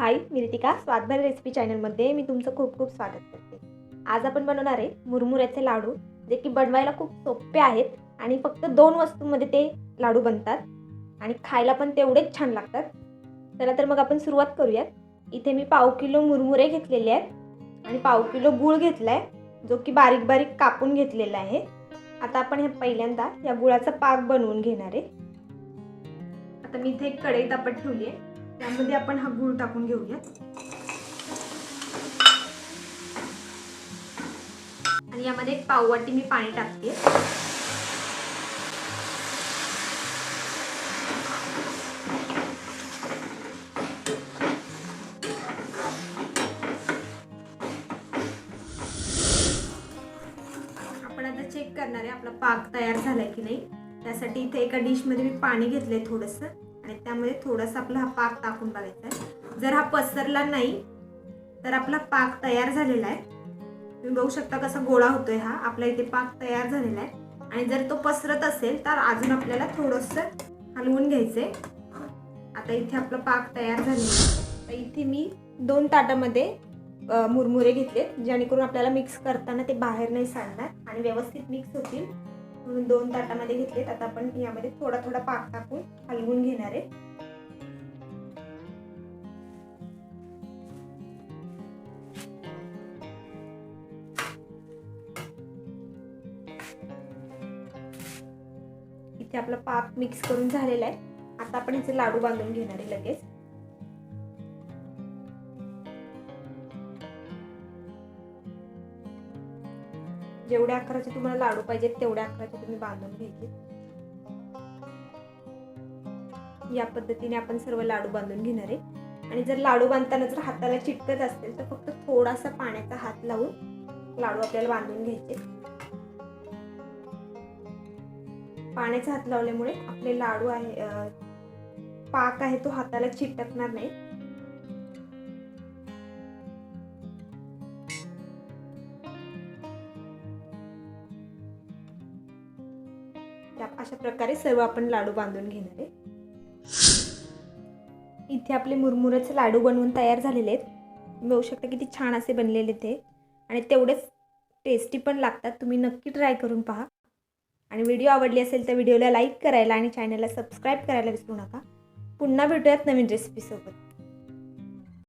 हाय मी Ritika स्वादभरी recipe चॅनलमध्ये मी तुमचं खूप खूप स्वागत करते। आज आपण बनवणार आहे मुरमुऱ्याचे लाडू, जे की बनवायला खूप सोपे आहेत आणि फक्त 2 वस्तूंमध्ये ते लाडू बनतात आणि खायला पण तेवढेच छान लागतात। चला तर मग आपण सुरुवात करूयात। इथे मी पाव किलो मुरमुरे घेतलेले आहेत आणि पाव किलो गूळ घेतलाय, जो की बारीक बारीक कापून घेतलेला आहे। आता आपण हे पहिल्यांदा या गुळाचा पाक बनवून घेणार आहे। आता मी इथे एक कढई तापत ठेवली आहे, त्यामध्ये आपण हा गूळ टाकून घेऊया आणि यामध्ये एक पाव वाटी मी पाणी टाकते। आपण आता चेक करणार आहे आपला पाक तयार झालाय की नाही। त्यासाठी इथे एका डिश मध्ये मी पाणी घेतलंय थोडंसं आणि त्यामध्ये थोडासा आपला हा पाक टाकून बघायचा आहे। जर हा पसरला नाही तर आपला पाक तयार झालेला आहे। तुम्ही बघू शकता कसा गोळा होतोय हा आपला इथे पाक तयार झालेला आहे। आणि जर तो पसरत असेल तर अजून आपल्याला थोडंसं हलवून घ्यायचंय। आता इथे आपला पाक तयार झालेला आहे। तर इथे मी 2 ताटामध्ये मुरमुरे घेतले, जेणेकरून आपल्याला मिक्स करताना ते बाहेर नाही सांडणार आणि व्यवस्थित मिक्स होतील, म्हणून 2 ताटामध्ये घेतलेत। आता आपण यामध्ये थोडा थोडा पाक टाकून हलवून घेणार आहे। इथे आपला पाक मिक्स करून झालेला आहे। आता आपण याचे लाडू बांधून घेणार आहे लगेच। जेवढ्या आकाराचे तुम्हाला लाडू पाहिजेत तेवढ्या आकाराचे तुम्ही बांधून घ्यायचे। या पद्धतीने आपण सर्व लाडू बांधून घेणार आहे। आणि जर लाडू बांधताना जर हाताला चिटकत असेल तर फक्त थोडासा पाण्याचा हात लावून लाडू आपल्याला बांधून घ्यायचे। पाण्याचा हात लावल्यामुळे आपले लाडू आहे पाक आहे तो हाताला चिटकणार नाही। अशा प्रकारे सर्व आपण लाडू बांधून घेणार आहे। इथे आपले मुरमुऱ्याचे लाडू बनवून तयार झालेले आहेत। बघू शकता किती छान असे बनलेले ते आणि तेवढेच टेस्टी पण लागतात। तुम्ही नक्की ट्राय करून पहा आणि व्हिडिओ आवडली असेल तर व्हिडिओला लाईक करायला आणि चॅनलला सबस्क्राईब करायला विसरू नका। पुन्हा भेटूयात नवीन रेसिपी सोबत।